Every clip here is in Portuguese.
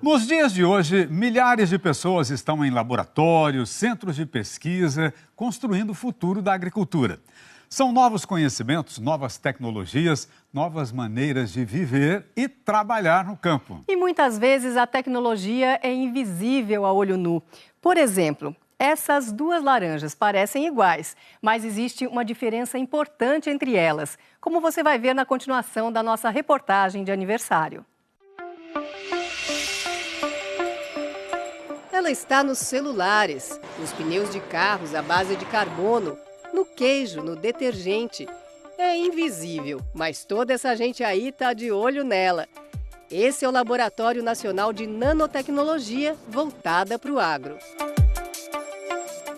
Nos dias de hoje, milhares de pessoas estão em laboratórios, centros de pesquisa, construindo o futuro da agricultura. São novos conhecimentos, novas tecnologias, novas maneiras de viver e trabalhar no campo. E muitas vezes a tecnologia é invisível a olho nu. Por exemplo, essas duas laranjas parecem iguais, mas existe uma diferença importante entre elas, como você vai ver na continuação da nossa reportagem de aniversário. Ela está nos celulares, nos pneus de carros à base de carbono, no queijo, no detergente. É invisível, mas toda essa gente aí está de olho nela. Esse é o Laboratório Nacional de Nanotecnologia voltada para o agro.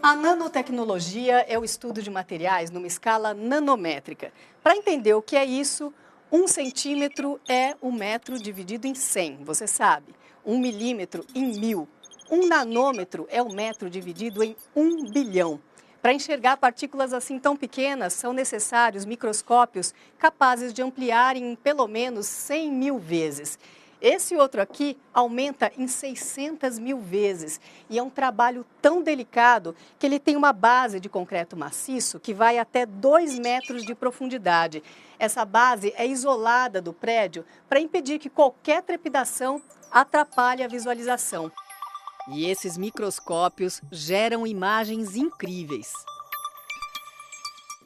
A nanotecnologia é o estudo de materiais numa escala nanométrica. Para entender o que é isso, 1 centímetro é 1 metro dividido em 100, você sabe. 1 milímetro em 1000. 1 nanômetro é 1 metro dividido em 1 bilhão. Para enxergar partículas assim tão pequenas, são necessários microscópios capazes de ampliar em pelo menos 100 mil vezes. Esse outro aqui aumenta em 600 mil vezes e é um trabalho tão delicado que ele tem uma base de concreto maciço que vai até 2 metros de profundidade. Essa base é isolada do prédio para impedir que qualquer trepidação atrapalhe a visualização. E esses microscópios geram imagens incríveis.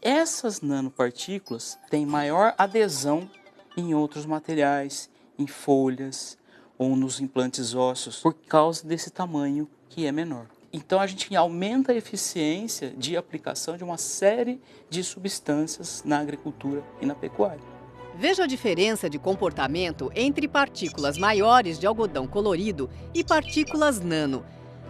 Essas nanopartículas têm maior adesão em outros materiais, em folhas ou nos implantes ósseos, por causa desse tamanho que é menor. Então a gente aumenta a eficiência de aplicação de uma série de substâncias na agricultura e na pecuária. Veja a diferença de comportamento entre partículas maiores de algodão colorido e partículas nano.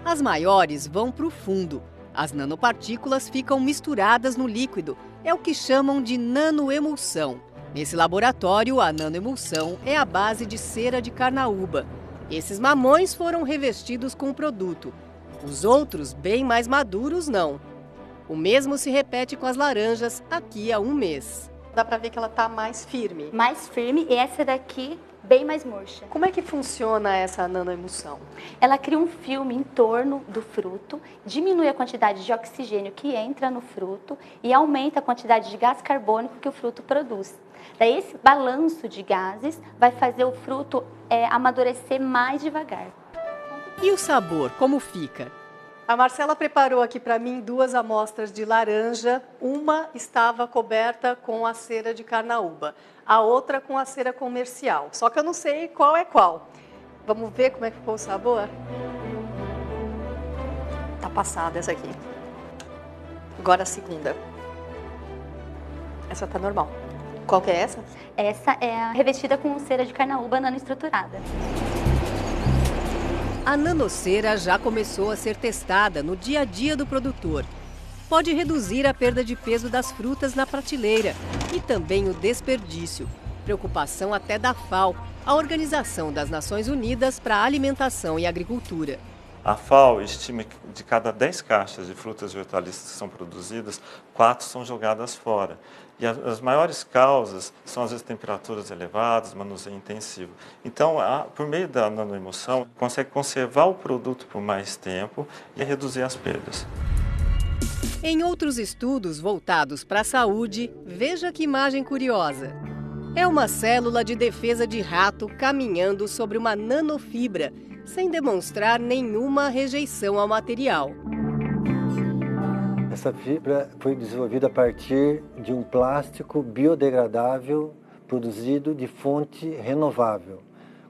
As maiores vão para o fundo. As nanopartículas ficam misturadas no líquido. É o que chamam de nanoemulsão. Nesse laboratório, a nanoemulsão é a base de cera de carnaúba. Esses mamões foram revestidos com o produto. Os outros, bem mais maduros, não. O mesmo se repete com as laranjas aqui a 1 mês. Dá para ver que ela está mais firme. Mais firme, e essa daqui bem mais murcha. Como é que funciona essa nanoemulsão? Ela cria um filme em torno do fruto, diminui a quantidade de oxigênio que entra no fruto e aumenta a quantidade de gás carbônico que o fruto produz. Daí esse balanço de gases vai fazer o fruto amadurecer mais devagar. E o sabor, como fica? A Marcela preparou aqui para mim 2 amostras de laranja. Uma estava coberta com a cera de carnaúba, a outra com a cera comercial. Só que eu não sei qual é qual. Vamos ver como é que ficou o sabor? Tá passada essa aqui. Agora a segunda. Essa tá normal. Qual que é essa? Essa é a revestida com cera de carnaúba nanoestruturada. A nanocera já começou a ser testada no dia a dia do produtor. Pode reduzir a perda de peso das frutas na prateleira e também o desperdício. Preocupação até da FAO, a Organização das Nações Unidas para a Alimentação e Agricultura. A FAO estima que de cada 10 caixas de frutas e hortaliças que são produzidas, 4 são jogadas fora. E as maiores causas são as temperaturas elevadas, manuseio intensivo. Então, por meio da nanoemulsão, consegue conservar o produto por mais tempo e reduzir as perdas. Em outros estudos voltados para a saúde, veja que imagem curiosa. É uma célula de defesa de rato caminhando sobre uma nanofibra, sem demonstrar nenhuma rejeição ao material. Essa fibra foi desenvolvida a partir de um plástico biodegradável produzido de fonte renovável,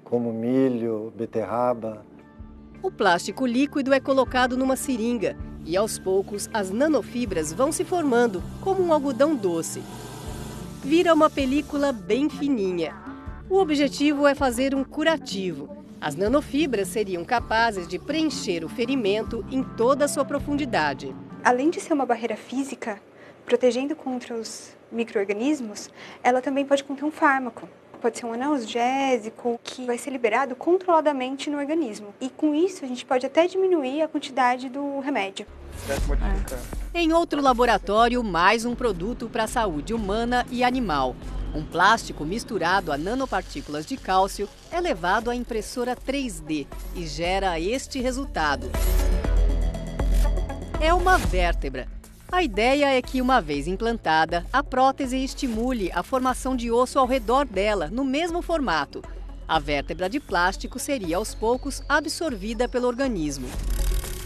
como milho, beterraba. O plástico líquido é colocado numa seringa e, aos poucos, as nanofibras vão se formando como um algodão doce. Vira uma película bem fininha. O objetivo é fazer um curativo. As nanofibras seriam capazes de preencher o ferimento em toda a sua profundidade. Além de ser uma barreira física, protegendo contra os micro-organismos, ela também pode conter um fármaco. Pode ser um analgésico que vai ser liberado controladamente no organismo. E com isso a gente pode até diminuir a quantidade do remédio. Em outro laboratório, mais um produto para a saúde humana e animal. Um plástico misturado a nanopartículas de cálcio é levado à impressora 3D e gera este resultado. É uma vértebra. A ideia é que, uma vez implantada, a prótese estimule a formação de osso ao redor dela, no mesmo formato. A vértebra de plástico seria, aos poucos, absorvida pelo organismo.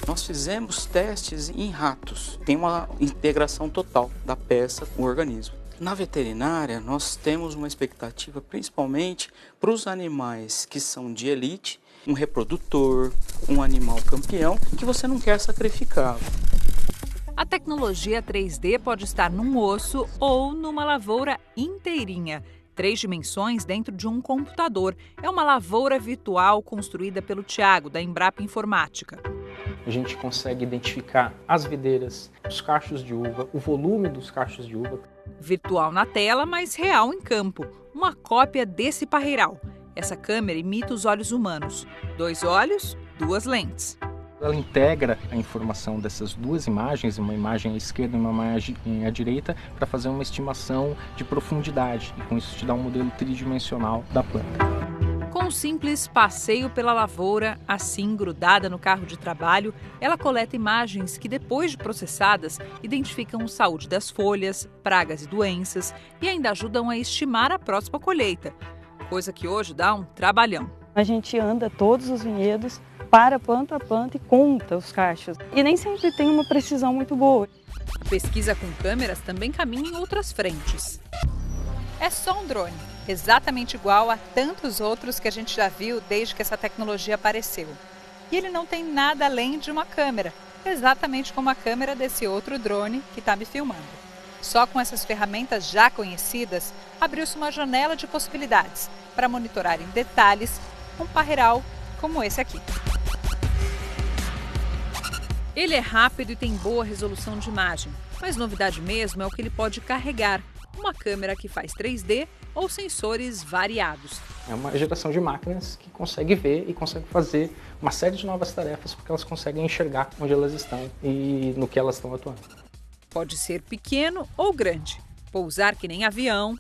Nós fizemos testes em ratos. Tem uma integração total da peça com o organismo. Na veterinária, nós temos uma expectativa principalmente para os animais que são de elite, um reprodutor, um animal campeão, que você não quer sacrificá-lo. A tecnologia 3D pode estar num osso ou numa lavoura inteirinha. 3 dimensões dentro de um computador. É uma lavoura virtual construída pelo Thiago, da Embrapa Informática. A gente consegue identificar as videiras, os cachos de uva, o volume dos cachos de uva. Virtual na tela, mas real em campo. Uma cópia desse parreiral. Essa câmera imita os olhos humanos. 2 olhos, 2 lentes. Ela integra a informação dessas 2 imagens, uma imagem à esquerda e uma imagem à direita, para fazer uma estimação de profundidade. E com isso te dá um modelo tridimensional da planta. Com um simples passeio pela lavoura, assim grudada no carro de trabalho, ela coleta imagens que, depois de processadas, identificam a saúde das folhas, pragas e doenças e ainda ajudam a estimar a próxima colheita, coisa que hoje dá um trabalhão. A gente anda todos os vinhedos, para planta a planta e conta os cachos. E nem sempre tem uma precisão muito boa. A pesquisa com câmeras também caminha em outras frentes. É só um drone, exatamente igual a tantos outros que a gente já viu desde que essa tecnologia apareceu. E ele não tem nada além de uma câmera, exatamente como a câmera desse outro drone que está me filmando. Só com essas ferramentas já conhecidas, abriu-se uma janela de possibilidades para monitorar em detalhes um parreiral como esse aqui. Ele é rápido e tem boa resolução de imagem, mas novidade mesmo é o que ele pode carregar. Uma câmera que faz 3D ou sensores variados. É uma geração de máquinas que consegue ver e consegue fazer uma série de novas tarefas porque elas conseguem enxergar onde elas estão e no que elas estão atuando. Pode ser pequeno ou grande, pousar que nem avião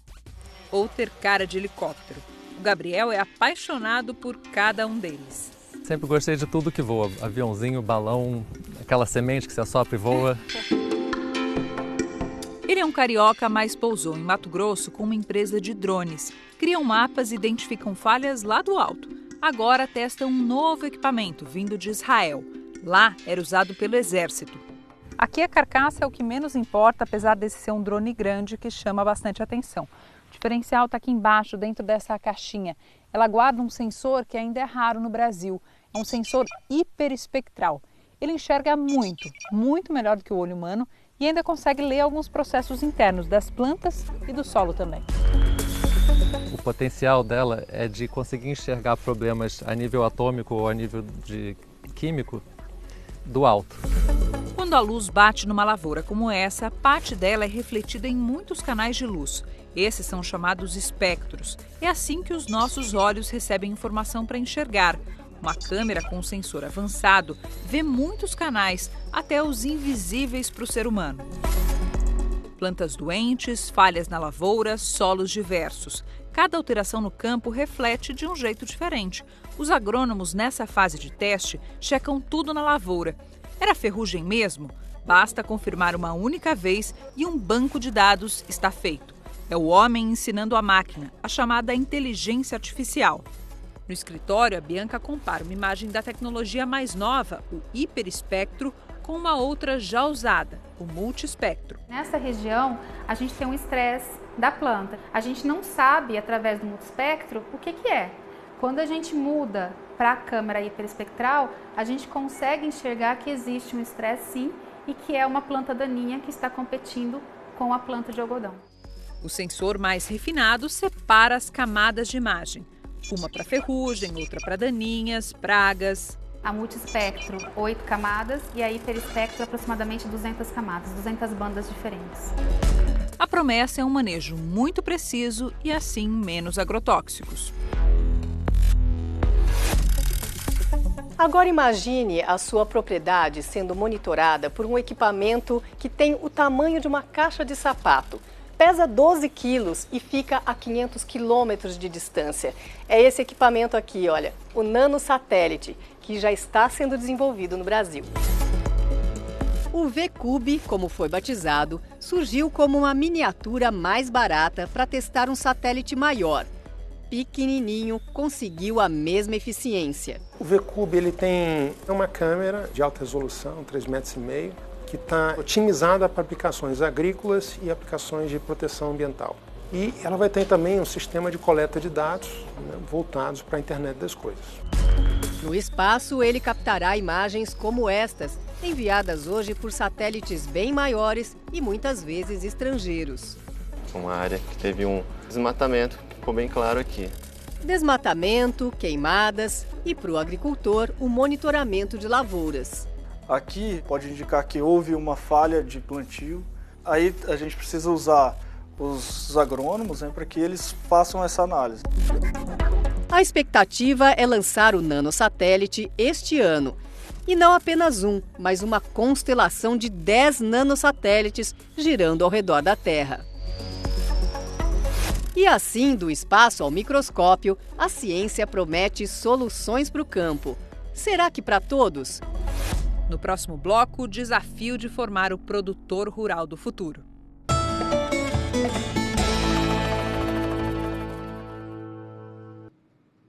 ou ter cara de helicóptero. O Gabriel é apaixonado por cada um deles. Sempre gostei de tudo que voa, aviãozinho, balão, aquela semente que se assopra e voa. Ele é um carioca, mas pousou em Mato Grosso com uma empresa de drones. Criam mapas e identificam falhas lá do alto. Agora testa um novo equipamento vindo de Israel. Lá era usado pelo exército. Aqui a carcaça é o que menos importa, apesar desse ser um drone grande que chama bastante atenção. O diferencial está aqui embaixo, dentro dessa caixinha. Ela guarda um sensor que ainda é raro no Brasil. É um sensor hiperespectral. Ele enxerga muito melhor do que o olho humano e ainda consegue ler alguns processos internos das plantas e do solo também. O potencial dela é de conseguir enxergar problemas a nível atômico ou a nível de químico do alto. Quando a luz bate numa lavoura como essa, parte dela é refletida em muitos canais de luz. Esses são chamados espectros. É assim que os nossos olhos recebem informação para enxergar. Uma câmera com um sensor avançado vê muitos canais, até os invisíveis para o ser humano. Plantas doentes, falhas na lavoura, solos diversos. Cada alteração no campo reflete de um jeito diferente. Os agrônomos, nessa fase de teste, checam tudo na lavoura. Era ferrugem mesmo? Basta confirmar uma única vez e um banco de dados está feito. É o homem ensinando a máquina, a chamada inteligência artificial. No escritório, a Bianca compara uma imagem da tecnologia mais nova, o hiperespectro, com uma outra já usada, o multiespectro. Nessa região, a gente tem um estresse da planta. A gente não sabe, através do multiespectro, o que é. Quando a gente muda para a câmera hiperespectral, a gente consegue enxergar que existe um estresse sim e que é uma planta daninha que está competindo com a planta de algodão. O sensor mais refinado separa as camadas de imagem. Uma para ferrugem, outra para daninhas, pragas. A multiespectro, 8 camadas e a hiperespectro, aproximadamente 200 camadas, 200 bandas diferentes. A promessa é um manejo muito preciso e, assim, menos agrotóxicos. Agora imagine a sua propriedade sendo monitorada por um equipamento que tem o tamanho de uma caixa de sapato. pesa 12 quilos e fica a 500 quilômetros de distância. É esse equipamento aqui, olha, o nanosatélite, que já está sendo desenvolvido no Brasil. O VCube, como foi batizado, surgiu como uma miniatura mais barata para testar um satélite maior. Pequenininho, conseguiu a mesma eficiência. O VCube ele tem uma câmera de alta resolução, 3,5 metros, que está otimizada para aplicações agrícolas e aplicações de proteção ambiental. E ela vai ter também um sistema de coleta de dados, né, voltados para a internet das coisas. No espaço, ele captará imagens como estas, enviadas hoje por satélites bem maiores e muitas vezes estrangeiros. Uma área que teve um desmatamento, que ficou bem claro aqui. Desmatamento, queimadas e, para o agricultor, o monitoramento de lavouras. Aqui pode indicar que houve uma falha de plantio. Aí a gente precisa usar os agrônomos, né, para que eles façam essa análise. A expectativa é lançar o nanosatélite este ano. E não apenas um, mas uma constelação de 10 nanosatélites girando ao redor da Terra. E assim, do espaço ao microscópio, a ciência promete soluções para o campo. Será que para todos? No próximo bloco, o desafio de formar o produtor rural do futuro.